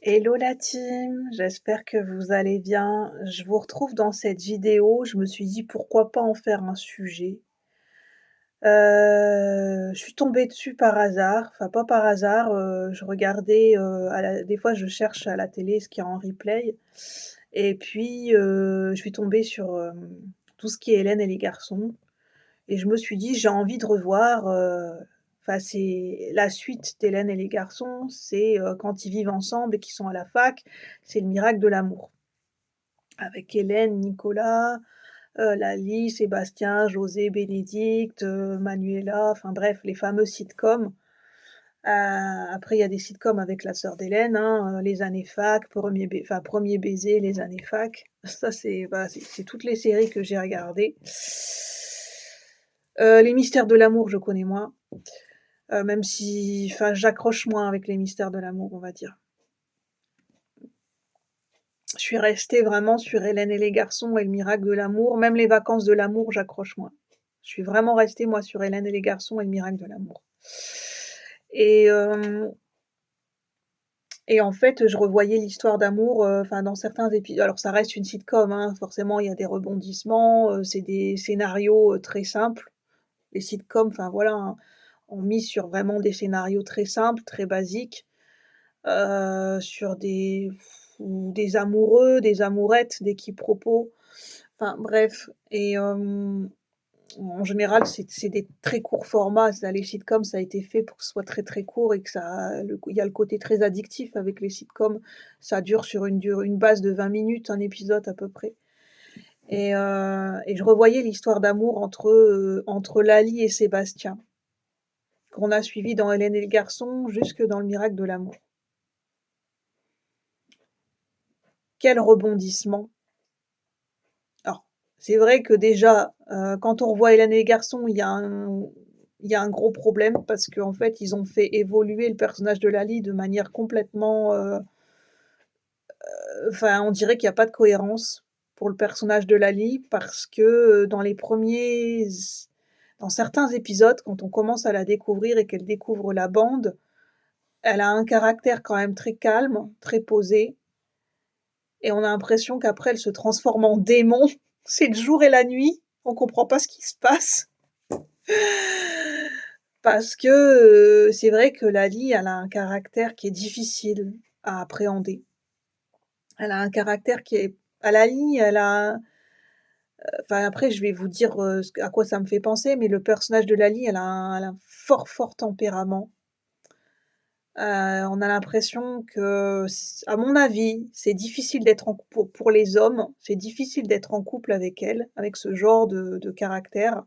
Hello la team, j'espère que vous allez bien. Je vous retrouve dans cette vidéo. Je me suis dit pourquoi pas en faire un sujet. Je suis tombée dessus par hasard, enfin pas par hasard, je regardais, des fois je cherche à la télé ce qu'il y a en replay et puis, je suis tombée sur, tout ce qui est Hélène et les garçons et je me suis dit: «J'ai envie de revoir», enfin c'est la suite d'Hélène et les garçons, c'est, quand ils vivent ensemble et qu'ils sont à la fac, c'est le miracle de l'amour. Avec Hélène, Nicolas, Lali, Sébastien, José, Bénédicte, Manuela, enfin bref, les fameux sitcoms. Après il y a des sitcoms avec la sœur d'Hélène, hein, Les années fac, Premier baiser, Les années fac. Ça c'est voilà, c'est toutes les séries que j'ai regardées. Les mystères de l'amour, je connais moins, même si enfin j'accroche moins avec les mystères de l'amour, on va dire. Je suis restée vraiment sur Hélène et les garçons et le miracle de l'amour, même les vacances de l'amour, j'accroche moins. Je suis vraiment restée moi sur Hélène et les garçons et le miracle de l'amour. Et hem et en fait, je revoyais l'histoire d'amour, enfin dans certains épisodes. Alors ça reste une sitcom, hein, forcément il y a des rebondissements, c'est des scénarios, très simples. Les sitcoms, enfin voilà, hein, on mise sur vraiment des scénarios très simples, très basiques, sur des amoureux, des amourettes, des quiproquos, enfin bref. En général, c'est des très courts formats. Ça, les sitcoms, ça a été fait pour que ce soit très, très court et que ça il y a le côté très addictif avec les sitcoms. Ça dure sur une base de 20 minutes, un épisode à peu près. Et je revoyais l'histoire d'amour entre Lali et Sébastien, qu'on a suivi dans Hélène et le garçon jusque dans le miracle de l'amour. Quel rebondissement! Alors, c'est vrai que déjà, quand on revoit Hélène et les garçons, il y a un gros problème parce qu'en fait, ils ont fait évoluer le personnage de Lali de manière complètement, enfin, on dirait qu'il y a pas de cohérence pour le personnage de Lali parce que, dans certains épisodes, quand on commence à la découvrir et qu'elle découvre la bande, elle a un caractère quand même très calme, très posé et on a l'impression qu'après elle se transforme en démon. C'est le jour et la nuit, on comprend pas ce qui se passe. Parce que, c'est vrai que Lali, elle a un caractère qui est difficile à appréhender. Elle a un caractère qui est à Lali, elle a enfin après je vais vous dire, à quoi ça me fait penser, mais le personnage de Lali, elle a un fort, fort tempérament. On a l'impression que à mon avis, c'est difficile d'être en cou pour les hommes, c'est difficile d'être en couple avec elle, avec ce genre de caractère,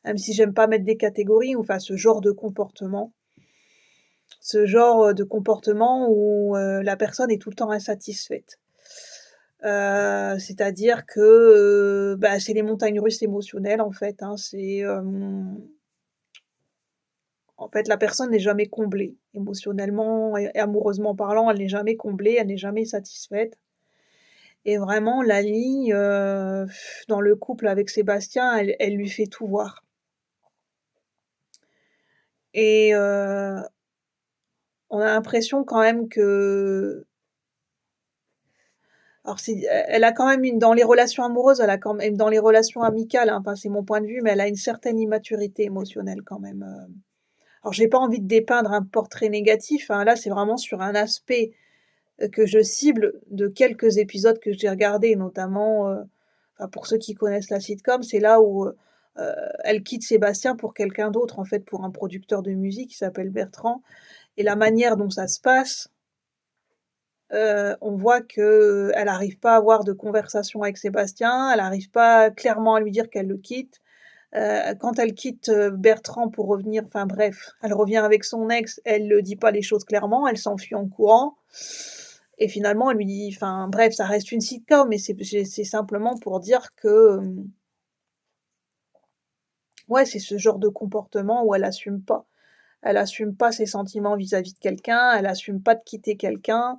même si j'aime pas mettre des catégories, enfin ce genre de comportement. Ce genre, de comportement où, la personne est tout le temps insatisfaite. C'est-à-dire que, bah, c'est les montagnes russes émotionnelles en fait, hein. En fait, la personne n'est jamais comblée. Émotionnellement et amoureusement parlant, elle n'est jamais comblée, elle n'est jamais satisfaite et vraiment Lali, dans le couple avec Sébastien, elle lui fait tout voir et on a l'impression quand même que alors elle a quand même une dans les relations amoureuses, elle a quand même dans les relations amicales, hein, enfin c'est mon point de vue, mais elle a une certaine immaturité émotionnelle quand même, alors j'ai pas envie de dépeindre un portrait négatif, hein, là c'est vraiment sur un aspect, que je cible de quelques épisodes que j'ai regardés, notamment, enfin pour ceux qui connaissent la sitcom, c'est là où, elle quitte Sébastien pour quelqu'un d'autre, en fait, pour un producteur de musique qui s'appelle Bertrand et la manière dont ça se passe, on voit qu'elle arrive pas à avoir de conversation avec Sébastien, elle arrive pas clairement à lui dire qu'elle le quitte. Quand elle quitte, Bertrand pour revenir enfin bref, elle revient avec son ex, elle le dit pas les choses clairement, elle s'enfuit en courant et finalement elle lui dit enfin bref, ça reste une sitcom mais c'est simplement pour dire que, ouais, c'est ce genre de comportement où elle assume pas. Elle assume pas ses sentiments vis-à-vis de quelqu'un, elle assume pas de quitter quelqu'un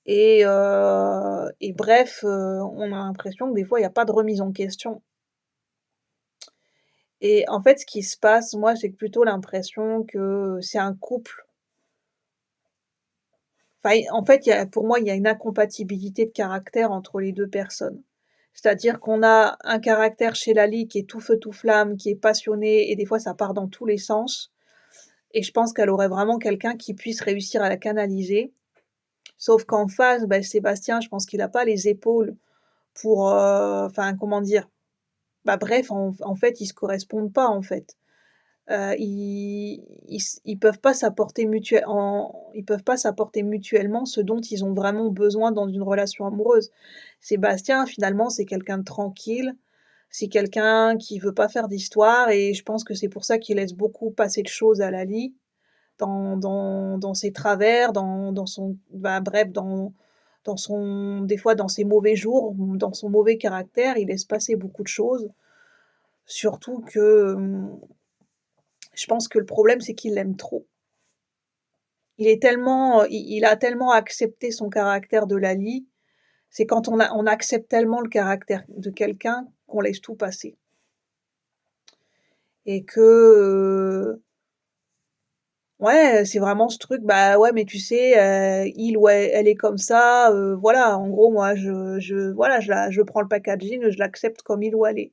et bref, on a l'impression que des fois il y a pas de remise en question et en fait, ce qui se passe, moi, j'ai plutôt l'impression que c'est un couple enfin, en fait, il y a pour moi, il y a une incompatibilité de caractère entre les 2 personnes. C'est-à-dire qu'on a un caractère chez Lali qui est tout feu tout flamme, qui est passionné et des fois ça part dans tous les sens et je pense qu'elle aurait vraiment quelqu'un qui puisse réussir à la canaliser. Sauf qu'en face, bah, Sébastien, je pense qu'il a pas les épaules pour, enfin, comment dire? Bah, bref, en fait, ils se correspondent pas, en fait. Ils peuvent pas ils peuvent pas s'apporter mutuellement ce dont ils ont vraiment besoin dans une relation amoureuse. Sébastien, finalement, c'est quelqu'un de tranquille, c'est quelqu'un qui veut pas faire d'histoire et je pense que c'est pour ça qu'il laisse beaucoup passer de choses à Lali, dans ses travers, dans son bah, bref, dans son des fois dans ses mauvais jours, ou dans son mauvais caractère, il laisse passer beaucoup de choses. Surtout que, je pense que le problème, c'est qu'il l'aime trop. Il a tellement accepté son caractère de Lali, c'est quand on accepte tellement le caractère de quelqu'un qu'on laisse tout passer et que, ouais, c'est vraiment ce truc, bah, ouais, mais tu sais, il ou elle est comme ça, voilà, en gros, moi, voilà, je prends le packaging, je l'accepte comme il ou elle est.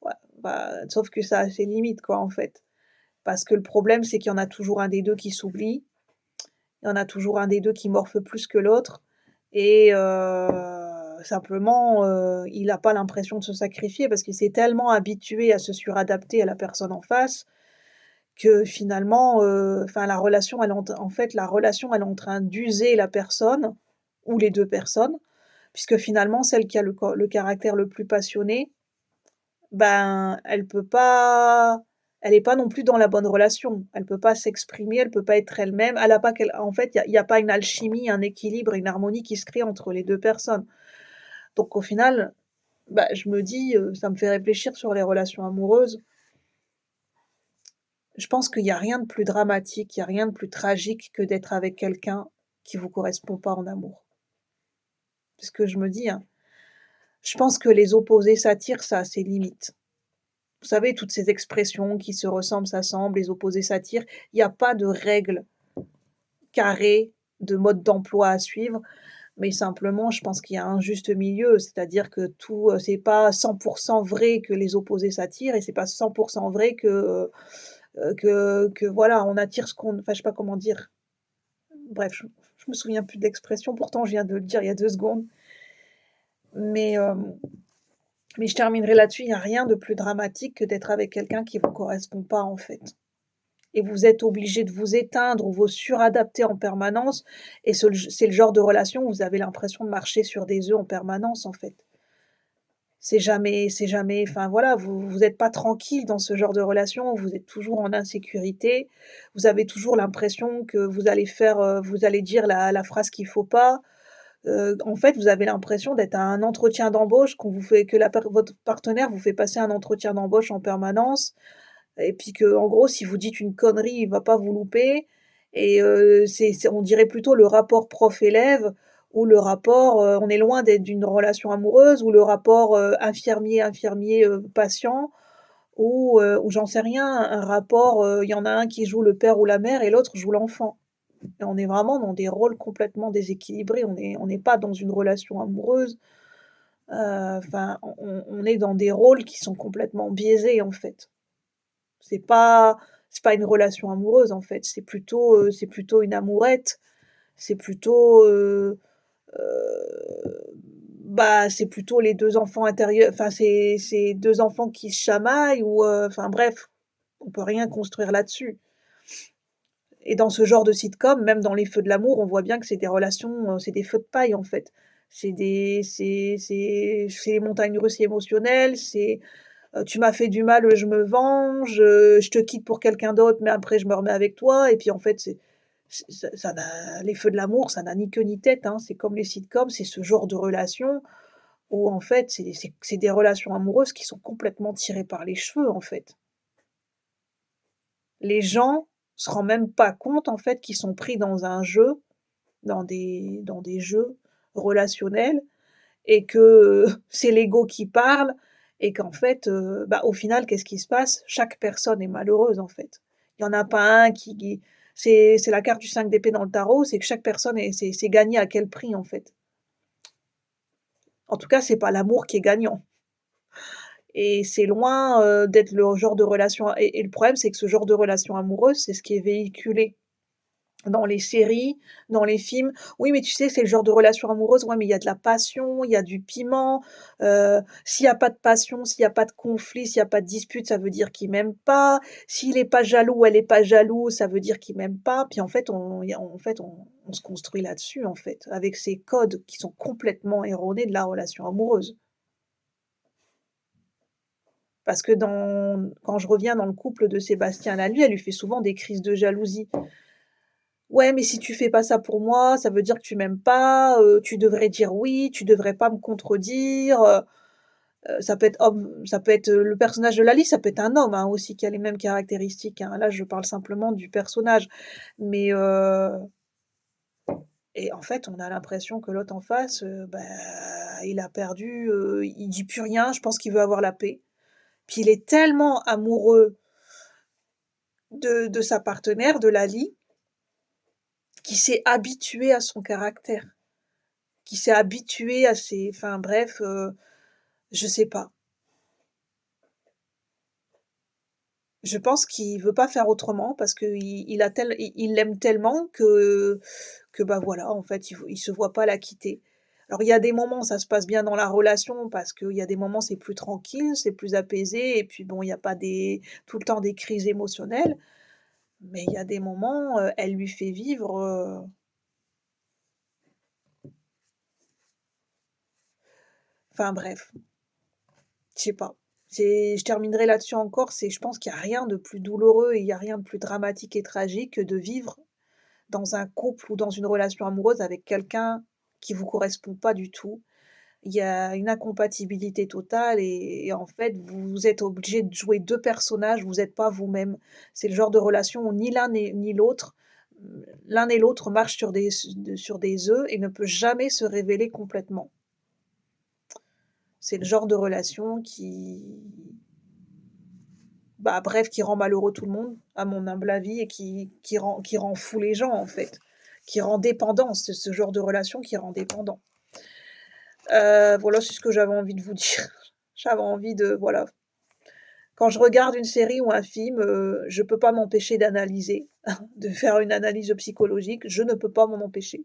Ouais, bah, sauf que ça a ses limites, quoi, en fait. Parce que le problème, c'est qu'il y en a toujours un des 2 qui s'oublie. Il y en a toujours un des 2 qui morfe plus que l'autre et simplement, il a pas l'impression de se sacrifier parce qu'il s'est tellement habitué à se suradapter à la personne en face que finalement, enfin la relation elle est en fait la relation elle est en train d'user la personne ou les 2 personnes, puisque finalement celle qui a le caractère le plus passionné, ben, elle est pas non plus dans la bonne relation. Elle peut pas s'exprimer, elle peut pas être elle-même, elle a pas quel en fait, il y a pas une alchimie, un équilibre, une harmonie qui se crée entre les 2 personnes. Donc au final, bah, je me dis, ça me fait réfléchir sur les relations amoureuses. Je pense qu'il y a rien de plus dramatique, il y a rien de plus tragique que d'être avec quelqu'un qui vous correspond pas en amour. C'est ce que je me dis, hein. Je pense que les opposés s'attirent, ça a ses limites. Vous savez, toutes ces expressions qui se ressemblent, s'assemblent, les opposés s'attirent. Il y a pas de règle carrée, de mode d'emploi à suivre, mais simplement, je pense qu'il y a un juste milieu. C'est-à-dire que c'est pas 100 vrai que les opposés s'attirent et c'est pas 100 vrai que voilà, on attire ce qu'on enfin, je sais pas comment dire. Bref, je me souviens plus de l'expression, pourtant je viens de le dire il y a 2 secondes. Mais, mais je terminerai là-dessus, il y a rien de plus dramatique que d'être avec quelqu'un qui vous correspond pas, en fait. Et vous êtes obligé de vous éteindre ou vous suradapter en permanence et c'est le genre de relation où vous avez l'impression de marcher sur des œufs en permanence, en fait. C'est jamais enfin voilà, vous êtes pas tranquille dans ce genre de relation, vous êtes toujours en insécurité, vous avez toujours l'impression que vous allez dire la phrase qu'il faut pas. En fait, vous avez l'impression d'être à un entretien d'embauche qu'on vous fait que la per votre partenaire vous fait passer un entretien d'embauche en permanence et puis qu'en gros, si vous dites une connerie, il va pas vous louper et c'est on dirait plutôt le rapport prof-élève ou le rapport, on est loin d'être d'une relation amoureuse ou le rapport, infirmier, patient ou j'en sais rien, un rapport, il y en a un qui joue le père ou la mère et l'autre joue l'enfant et on est vraiment dans des rôles complètement déséquilibrés. On n'est pas dans une relation amoureuse, enfin, on est dans des rôles qui sont complètement biaisés, en fait. C'est pas c'est pas une relation amoureuse, en fait, c'est plutôt une amourette. C'est plutôt, bah, c'est plutôt les 2 enfants intérieurs enfin, c'est 2 enfants qui se chamaillent ou, enfin bref, on peut rien construire là-dessus et dans ce genre de sitcom, même dans Les Feux de l'amour, on voit bien que c'est des relations, c'est des feux de paille, en fait. C'est les montagnes russes émotionnelles, tu m'as fait du mal, je me venge, je te quitte pour quelqu'un d'autre, mais après je me remets avec toi et puis en fait c'est ça n'a les feux de l'amour, ça n'a ni queue ni tête, hein. C'est comme les sitcoms, c'est ce genre de relation où en fait c'est des relations amoureuses qui sont complètement tirées par les cheveux, en fait. Les gens se rendent même pas compte, en fait, qu'ils sont pris dans un jeu, dans des jeux relationnels et que, c'est l'ego qui parle et qu'en fait, bah, au final, qu'est-ce qui se passe? Chaque personne est malheureuse, en fait. Il y en a pas un qui C'est la carte du 5 d'épée dans le tarot, c'est que chaque personne est c'est gagné à quel prix, en fait. En tout cas, c'est pas l'amour qui est gagnant et c'est loin, d'être le genre de relation et le problème, c'est que ce genre de relation amoureuse, c'est ce qui est véhiculé dans les séries, dans les films. Oui, mais tu sais, c'est le genre de relation amoureuse, ouais, mais il y a de la passion, il y a du piment, s'il y a pas de passion, s'il y a pas de conflit, s'il y a pas de dispute, ça veut dire qu'il m'aime pas. S'il est pas jaloux ou elle est pas jaloux, ça veut dire qu'il m'aime pas. Puis en fait, on se construit là-dessus, en fait, avec ces codes qui sont complètement erronés de la relation amoureuse. Parce que quand je reviens dans le couple de Sébastien là, lui, elle lui fait souvent des crises de jalousie. «Ouais, mais si tu fais pas ça pour moi, ça veut dire que tu m'aimes pas, tu devrais dire oui, tu devrais pas me contredire», ça peut être, le personnage de Lali, ça peut être un homme, hein, aussi qui a les mêmes caractéristiques, hein. Là, je parle simplement du personnage, mais et en fait, on a l'impression que l'autre en face, bah, il a perdu, il dit plus rien, je pense qu'il veut avoir la paix. Puis il est tellement amoureux de sa partenaire, de Lali, qu'il s'est habitué à son caractère, qu'il s'est habitué à ses enfin bref, je sais pas. Je pense qu'il veut pas faire autrement parce qu'il l'aime tellement que bah, voilà, en fait, il se voit pas la quitter. Alors il y a des moments, ça se passe bien dans la relation parce qu'il y a des moments, c'est plus tranquille, c'est plus apaisé et puis bon, il y a pas tout le temps des crises émotionnelles, mais il y a des moments, elle lui fait vivre, enfin bref, je sais pas. Je terminerai là-dessus encore, c'est je pense qu'il y a rien de plus douloureux et il y a rien de plus dramatique et tragique que de vivre dans un couple ou dans une relation amoureuse avec quelqu'un qui vous correspond pas du tout. Il y a une incompatibilité totale et en fait, vous êtes obligé de jouer 2 personnages, vous êtes pas vous-même. C'est le genre de relation où ni l'un ni l'autre, l'un et l'autre marchent sur des œufs et ne peut jamais se révéler complètement. C'est le genre de relation bah, bref, qui rend malheureux tout le monde, à mon humble avis et qui rend fou les gens, en fait, qui rend dépendant. C'est ce genre de relation qui rend dépendant. Voilà, c'est ce que j'avais envie de vous dire. J'avais envie de voilà, quand je regarde une série ou un film, je peux pas m'empêcher d'analyser, de faire une analyse psychologique, je ne peux pas m'en empêcher.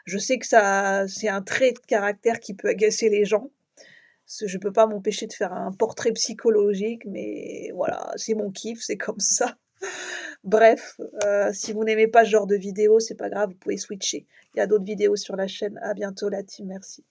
Je sais que ça c'est un trait de caractère qui peut agacer les gens, je peux pas m'empêcher de faire un portrait psychologique, mais voilà, c'est mon kiff, c'est comme ça. Bref, si vous n'aimez pas ce genre de vidéo, c'est pas grave, vous pouvez switcher. Il y a d'autres vidéos sur la chaîne. À bientôt la team, merci.